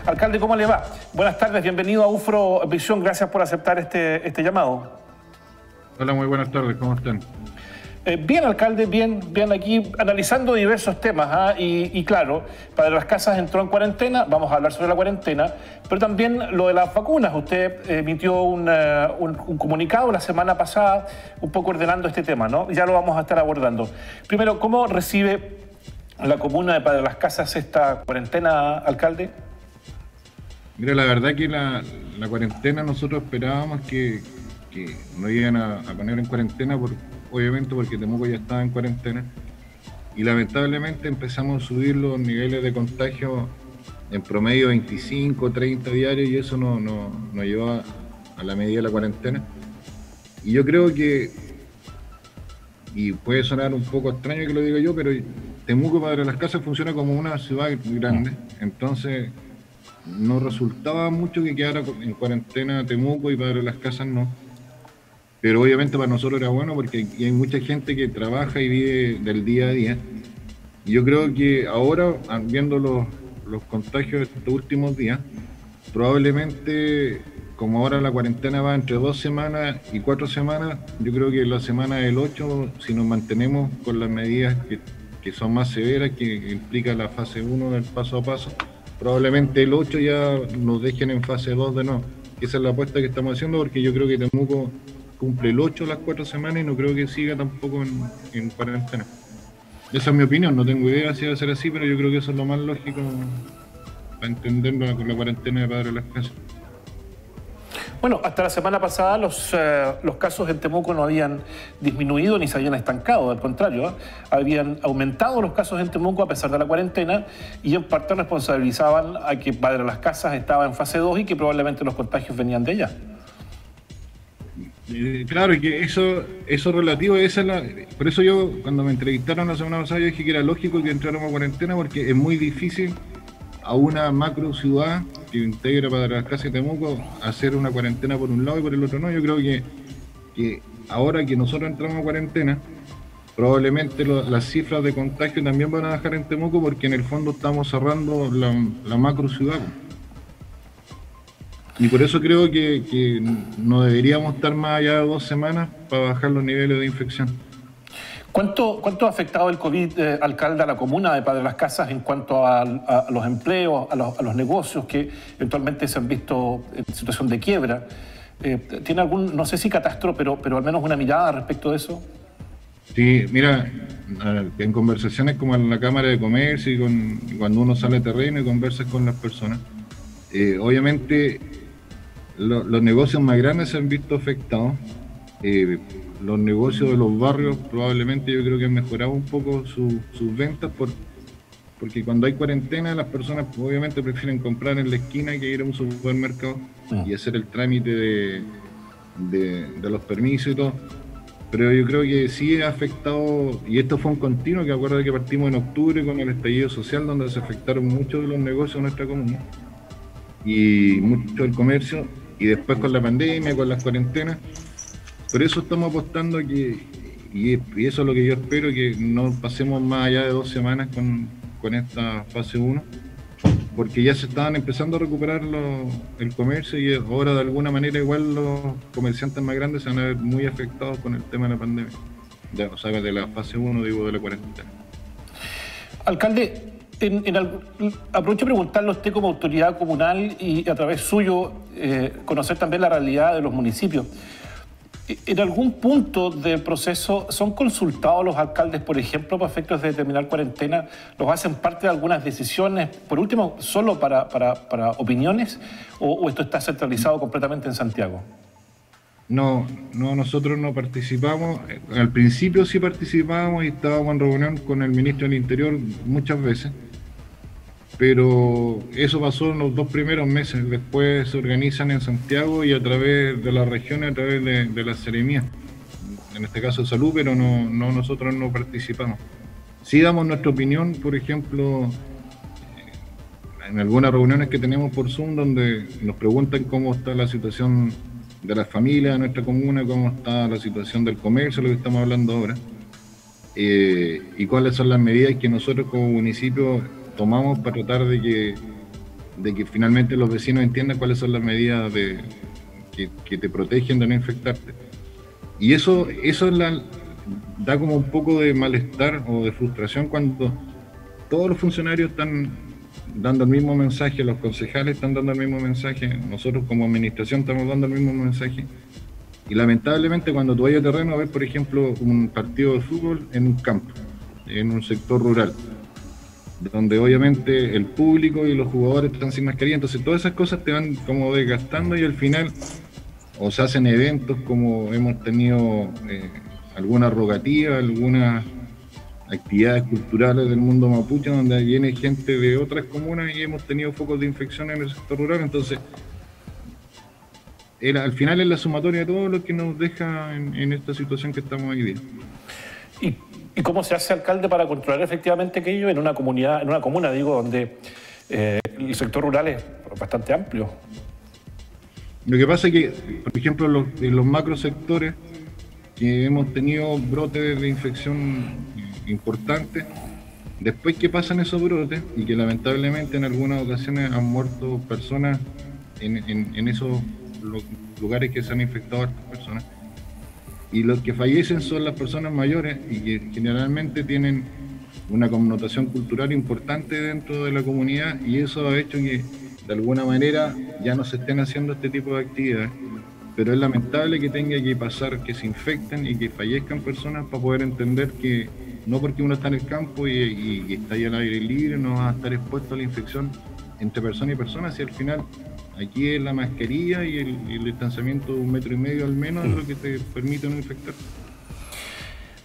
Alcalde, ¿cómo le va? Buenas tardes, bienvenido a UFRO Visión, gracias por aceptar este llamado. Hola, muy buenas tardes, ¿cómo están? Bien, alcalde, bien aquí analizando diversos temas. Y claro, Padre Las Casas entró en cuarentena, vamos a hablar sobre la cuarentena, pero también lo de las vacunas. Usted emitió un comunicado la semana pasada un poco ordenando este tema, ¿no? Ya lo vamos a estar abordando. Primero, ¿cómo recibe la comuna de Padre Las Casas esta cuarentena, alcalde? Mira, la verdad que la cuarentena nosotros esperábamos que nos iban a poner en cuarentena, obviamente porque Temuco ya estaba en cuarentena, y lamentablemente empezamos a subir los niveles de contagio en promedio 25, 30 diarios, y eso nos llevó a la medida de la cuarentena. Y yo creo que, y puede sonar un poco extraño que lo diga yo, pero Temuco, Padre Las Casas, funciona como una ciudad grande, entonces no resultaba mucho que quedara en cuarentena Temuco y Padre Las Casas no. Pero obviamente para nosotros era bueno porque hay mucha gente que trabaja y vive del día a día. Y yo creo que ahora, viendo los contagios de estos últimos días, probablemente, como ahora la cuarentena va entre 2 semanas y 4 semanas, yo creo que la semana del 8, si nos mantenemos con las medidas que son más severas, que implica la fase 1 del paso a paso, probablemente el 8 ya nos dejen en fase 2 de nuevo. Esa es la apuesta que estamos haciendo, porque yo creo que Temuco cumple el 8 las 4 semanas y no creo que siga tampoco en cuarentena. Esa es mi opinión, no tengo idea si va a ser así, pero yo creo que eso es lo más lógico para entenderlo con la cuarentena de Padre Las Casas. Bueno, hasta la semana pasada los casos en Temuco no habían disminuido ni se habían estancado, al contrario, habían aumentado los casos en Temuco a pesar de la cuarentena, y en parte responsabilizaban a que Padre Las Casas estaba en fase 2 y que probablemente los contagios venían de ella. Claro, y que eso relativo, por eso yo cuando me entrevistaron la semana pasada yo dije que era lógico que entráramos a cuarentena, porque es muy difícil a una macro ciudad que integra Padre Las Casas y Temuco hacer una cuarentena por un lado y por el otro no. Yo creo que ahora que nosotros entramos a cuarentena, probablemente las cifras de contagio también van a bajar en Temuco, porque en el fondo estamos cerrando la macro ciudad. Y por eso creo que no deberíamos estar más allá de 2 semanas para bajar los niveles de infección. ¿Cuánto ha afectado el COVID, alcalde, a la comuna de Padre Las Casas en cuanto a los empleos, a los negocios que eventualmente se han visto en situación de quiebra? ¿Tiene algún, no sé si catastro, pero al menos una mirada respecto de eso? Sí, mira, en conversaciones como en la Cámara de Comercio y cuando uno sale a terreno y conversa con las personas, obviamente los negocios más grandes se han visto afectados. Los negocios de los barrios probablemente yo creo que han mejorado un poco sus ventas porque cuando hay cuarentena las personas obviamente prefieren comprar en la esquina que ir a un supermercado y hacer el trámite de los permisos y todo. Pero yo creo que sí ha afectado, y esto fue un continuo, que acuerdo que partimos en octubre con el estallido social, donde se afectaron muchos de los negocios de nuestra comuna y mucho el comercio, y después con la pandemia, con las cuarentenas. Por eso estamos apostando y eso es lo que yo espero, que no pasemos más allá de 2 semanas con esta fase 1, porque ya se estaban empezando a recuperar el comercio, y ahora de alguna manera igual los comerciantes más grandes se van a ver muy afectados con el tema de la pandemia, o sea, de la fase 1, digo, de la cuarentena. Alcalde, aprovecho de preguntarle a usted como autoridad comunal y a través suyo conocer también la realidad de los municipios. ¿En algún punto del proceso son consultados los alcaldes, por ejemplo, para efectos de determinar cuarentena? ¿Los hacen parte de algunas decisiones, por último, solo para opiniones? ¿O esto está centralizado completamente en Santiago? No, nosotros no participamos. Al principio sí participábamos y estábamos en reunión con el ministro del Interior muchas veces, pero eso pasó en los 2 primeros meses. Después se organizan en Santiago y a través de las regiones, a través de la Seremía, en este caso Salud, pero nosotros no participamos. Sí damos nuestra opinión, por ejemplo, en algunas reuniones que tenemos por Zoom, donde nos preguntan cómo está la situación de las familias de nuestra comuna, cómo está la situación del comercio, lo que estamos hablando ahora, y cuáles son las medidas que nosotros como municipio tomamos para tratar de de que finalmente los vecinos entiendan cuáles son las medidas que te protegen de no infectarte. Y eso da como un poco de malestar o de frustración cuando todos los funcionarios están dando el mismo mensaje, los concejales están dando el mismo mensaje, nosotros como administración estamos dando el mismo mensaje. Y lamentablemente cuando tú vayas a terreno a ver, por ejemplo, un partido de fútbol en un campo, en un sector rural, donde obviamente el público y los jugadores están sin mascarilla, entonces todas esas cosas te van como desgastando y al final o se hacen eventos como hemos tenido alguna rogativa, algunas actividades culturales del mundo mapuche donde viene gente de otras comunas y hemos tenido focos de infección en el sector rural, entonces al final es la sumatoria de todo lo que nos deja en esta situación que estamos hoy día. ¿Y cómo se hace, alcalde, para controlar efectivamente aquello en una comunidad, en una comuna, digo, donde el sector rural es bastante amplio? Lo que pasa es que, por ejemplo, en los macrosectores que hemos tenido brotes de infección importantes, después que pasan esos brotes y que lamentablemente en algunas ocasiones han muerto personas en esos lugares que se han infectado a estas personas, y los que fallecen son las personas mayores y que generalmente tienen una connotación cultural importante dentro de la comunidad, y eso ha hecho que de alguna manera ya no se estén haciendo este tipo de actividades, pero es lamentable que tenga que pasar que se infecten y que fallezcan personas para poder entender que no porque uno está en el campo y está ahí al aire libre no va a estar expuesto a la infección entre persona y persona, si al final aquí es la mascarilla y el distanciamiento de 1,5 metros al menos es lo que te permite no infectar.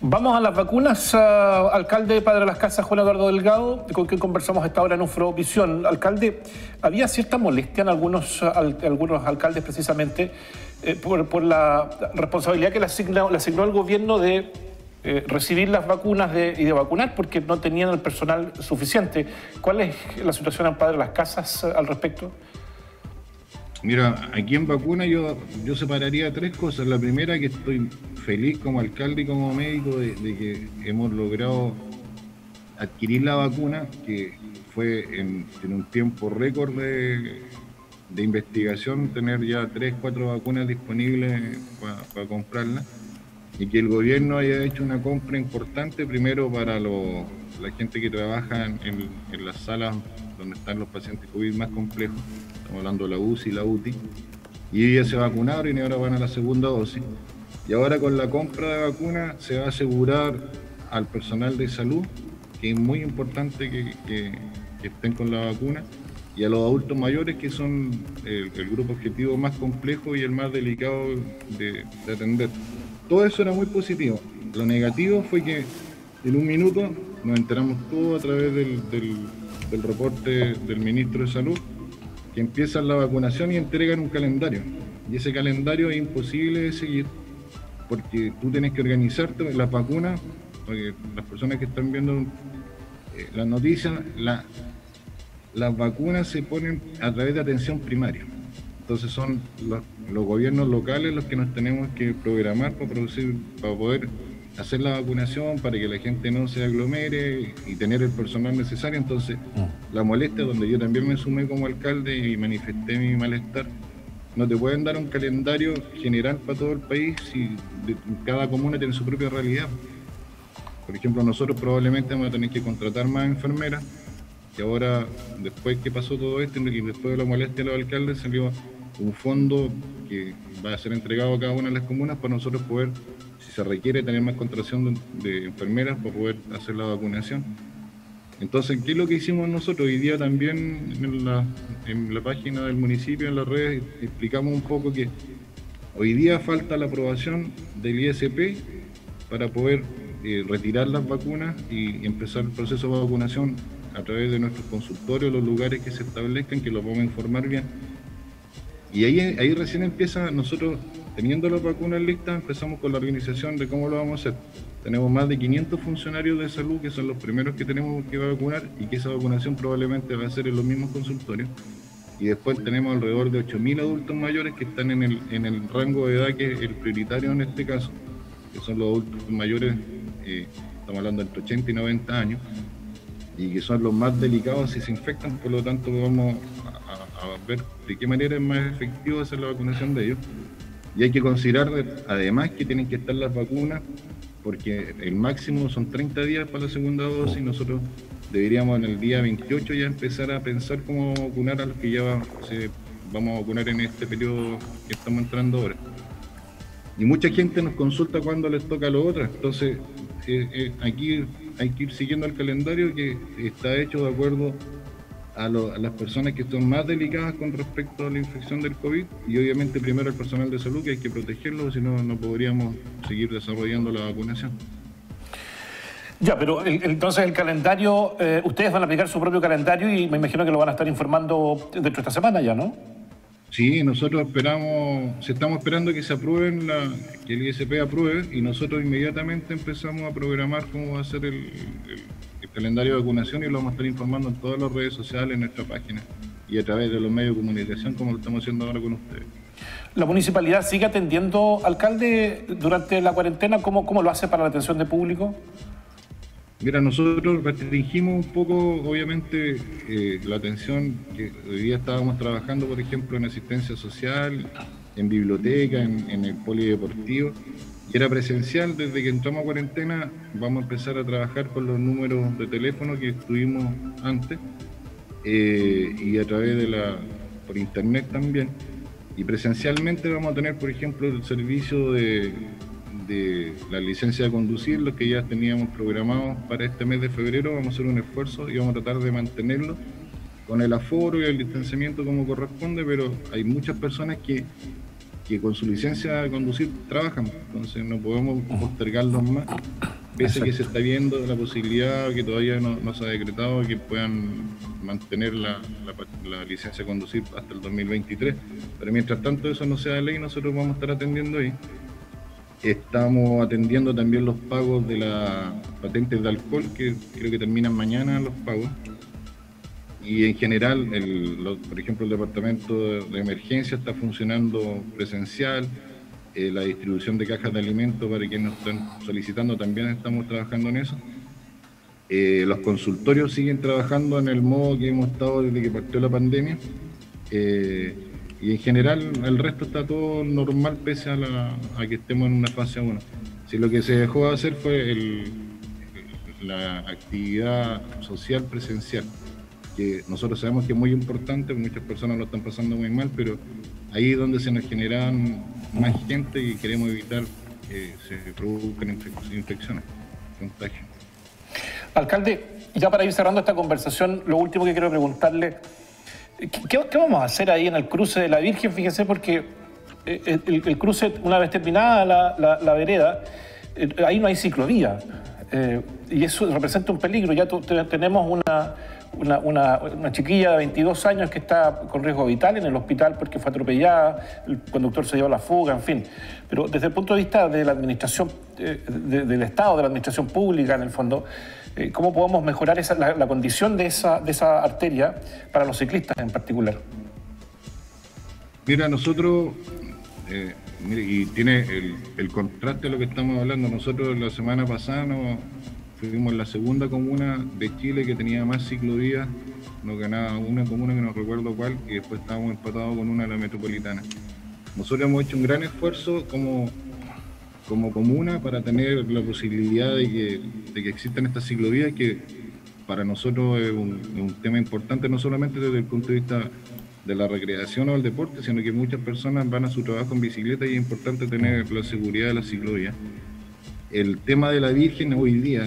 Vamos a las vacunas, alcalde Padre de las Casas, Juan Eduardo Delgado, con quien conversamos a esta hora en Ufrovisión. Alcalde, había cierta molestia en algunos alcaldes precisamente por la responsabilidad que le asignó el gobierno de recibir las vacunas y de vacunar porque no tenían el personal suficiente. ¿Cuál es la situación en Padre de las Casas al respecto? Mira, aquí en vacuna yo separaría tres cosas. La primera, que estoy feliz como alcalde y como médico de que hemos logrado adquirir la vacuna, que fue en un tiempo récord de investigación, tener ya 3, 4 vacunas disponibles para comprarlas, y que el gobierno haya hecho una compra importante, primero para la gente que trabaja en las salas donde están los pacientes COVID más complejos, estamos hablando de la UCI y la UTI, y ellos se vacunaron y ahora van a la segunda dosis. Y ahora con la compra de vacunas se va a asegurar al personal de salud, que es muy importante que estén con la vacuna, y a los adultos mayores, que son el grupo objetivo más complejo y el más delicado de atender. Todo eso era muy positivo. Lo negativo fue que en un minuto nos enteramos todo a través del reporte del ministro de Salud, que empiezan la vacunación y entregan un calendario. Y ese calendario es imposible de seguir, porque tú tienes que organizarte las vacunas, porque las personas que están viendo las noticias, las vacunas se ponen a través de atención primaria. Entonces son los gobiernos locales los que nos tenemos que programar para poder hacer la vacunación, para que la gente no se aglomere y tener el personal necesario. Entonces, la molestia, donde yo también me sumé como alcalde y manifesté mi malestar, no te pueden dar un calendario general para todo el país si cada comuna tiene su propia realidad. Por ejemplo, nosotros probablemente vamos a tener que contratar más enfermeras, que ahora, después que pasó todo esto y después de la molestia de los alcaldes, salió un fondo que va a ser entregado a cada una de las comunas para nosotros poder, si se requiere, tener más contratación de enfermeras para poder hacer la vacunación. Entonces, ¿qué es lo que hicimos nosotros? Hoy día también en la página del municipio, en las redes, explicamos un poco que hoy día falta la aprobación del ISP para poder retirar las vacunas y empezar el proceso de vacunación a través de nuestros consultorios, los lugares que se establezcan, que los vamos a informar bien. Y ahí recién empieza, nosotros teniendo las vacunas listas, empezamos con la organización de cómo lo vamos a hacer. Tenemos más de 500 funcionarios de salud que son los primeros que tenemos que vacunar, y que esa vacunación probablemente va a ser en los mismos consultorios. Y después tenemos alrededor de 8.000 adultos mayores que están en el rango de edad que es el prioritario en este caso, que son los adultos mayores, estamos hablando entre 80 y 90 años, y que son los más delicados si se infectan. Por lo tanto, vamos a ver de qué manera es más efectivo hacer la vacunación de ellos. Y hay que considerar además que tienen que estar las vacunas, porque el máximo son 30 días para la segunda dosis, y nosotros deberíamos en el día 28 ya empezar a pensar cómo vacunar a los que ya vamos a vacunar en este periodo que estamos entrando ahora. Y mucha gente nos consulta cuándo les toca a los otros, entonces aquí hay que ir siguiendo el calendario que está hecho de acuerdo a las personas que son más delicadas con respecto a la infección del COVID, y obviamente primero al personal de salud, que hay que protegerlo, si no, no podríamos seguir desarrollando la vacunación. Ya, pero entonces el calendario, ustedes van a aplicar su propio calendario y me imagino que lo van a estar informando dentro de esta semana ya, ¿no? Sí, nosotros estamos esperando que se aprueben, que el ISP apruebe, y nosotros inmediatamente empezamos a programar cómo va a ser el calendario de vacunación, y lo vamos a estar informando en todas las redes sociales, en nuestra página y a través de los medios de comunicación, como lo estamos haciendo ahora con ustedes. ¿La municipalidad sigue atendiendo, alcalde, durante la cuarentena? ¿Cómo lo hace para la atención de público? Mira, nosotros restringimos un poco, obviamente, la atención que hoy día estábamos trabajando, por ejemplo, en asistencia social, en biblioteca, en el polideportivo, y era presencial. Desde que entramos a cuarentena vamos a empezar a trabajar con los números de teléfono que tuvimos antes, y a través por internet también. Y presencialmente vamos a tener, por ejemplo, el servicio de la licencia de conducir, lo que ya teníamos programado para este mes de febrero. Vamos a hacer un esfuerzo y vamos a tratar de mantenerlo con el aforo y el distanciamiento como corresponde, pero hay muchas personas que con su licencia de conducir trabajan, entonces no podemos postergarlos más, pese a que se está viendo la posibilidad, que todavía no se ha decretado, que puedan mantener la licencia de conducir hasta el 2023, pero mientras tanto eso no sea ley, nosotros vamos a estar atendiendo ahí. Estamos atendiendo también los pagos de las patentes de alcohol, que creo que terminan mañana los pagos. Y en general, por ejemplo, el departamento de emergencia está funcionando presencial. La distribución de cajas de alimentos para quienes nos están solicitando también estamos trabajando en eso. Los consultorios siguen trabajando en el modo que hemos estado desde que partió la pandemia. Y en general el resto está todo normal, pese a que estemos en una fase 1. Si lo que se dejó de hacer fue la actividad social presencial, que nosotros sabemos que es muy importante, muchas personas lo están pasando muy mal, pero ahí es donde se nos generan más gente y queremos evitar que se produzcan infecciones, contagios. Alcalde, ya para ir cerrando esta conversación, lo último que quiero preguntarle, ¿qué vamos a hacer ahí en el cruce de la Virgen? Fíjese, porque el cruce, una vez terminada la vereda, ahí no hay ciclovía, y eso representa un peligro. Ya tenemos una chiquilla de 22 años que está con riesgo vital en el hospital porque fue atropellada, el conductor se dio a la fuga, en fin. Pero desde el punto de vista de la administración, del Estado, de la administración pública, en el fondo, ¿cómo podemos mejorar la condición de esa arteria para los ciclistas en particular? Mira, nosotros, y tiene el contraste de lo que estamos hablando. Nosotros la semana pasada fuimos la segunda comuna de Chile que tenía más ciclovías, nos ganaba una comuna que no recuerdo cuál, y después estábamos empatados con una de la metropolitana. Nosotros hemos hecho un gran esfuerzo como comuna para tener la posibilidad de que existan estas ciclovías, que para nosotros es un tema importante, no solamente desde el punto de vista de la recreación o el deporte, sino que muchas personas van a su trabajo en bicicleta y es importante tener la seguridad de las ciclovías. El tema de la Virgen hoy día,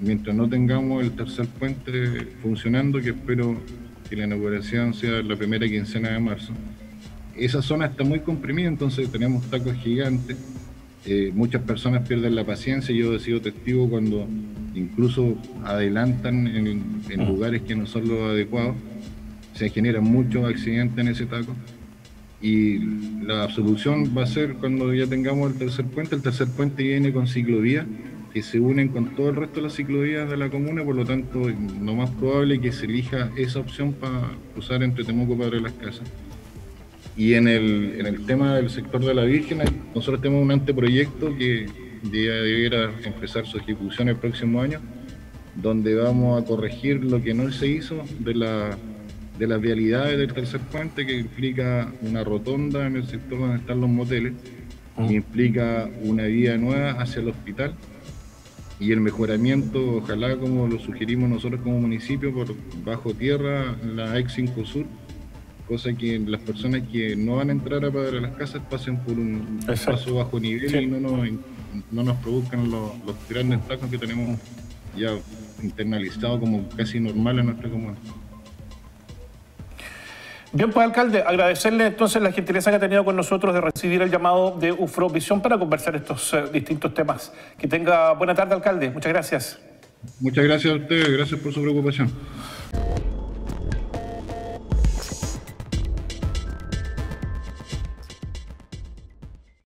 mientras no tengamos el tercer puente funcionando, que espero que la inauguración sea la primera quincena de marzo, esa zona está muy comprimida, entonces tenemos tacos gigantes. Muchas personas pierden la paciencia. Yo he sido testigo cuando incluso adelantan en lugares que no son los adecuados. Se generan muchos accidentes en ese taco, y la solución va a ser cuando ya tengamos el tercer puente. El tercer puente viene con ciclovías que se unen con todo el resto de las ciclovías de la comuna, por lo tanto lo más probable es que se elija esa opción para cruzar entre Temuco y Padre Las Casas. Y en el tema del sector de la Virgen, nosotros tenemos un anteproyecto que debiera empezar su ejecución el próximo año, donde vamos a corregir lo que no se hizo de de las vialidades del tercer puente, que implica una rotonda en el sector donde están los moteles, y implica una vía nueva hacia el hospital, y el mejoramiento, ojalá como lo sugerimos nosotros como municipio, por bajo tierra, la ex-5 Sur, cosa que las personas que no van a entrar a Padre Las Casas pasen por un paso bajo nivel, sí, y no nos produzcan los grandes tacos que tenemos ya internalizados como casi normal en nuestra comuna. Bien, pues alcalde, agradecerle entonces la gentileza que ha tenido con nosotros de recibir el llamado de Ufrovisión para conversar estos distintos temas. Que tenga buena tarde, alcalde. Muchas gracias. Muchas gracias a ustedes, gracias por su preocupación.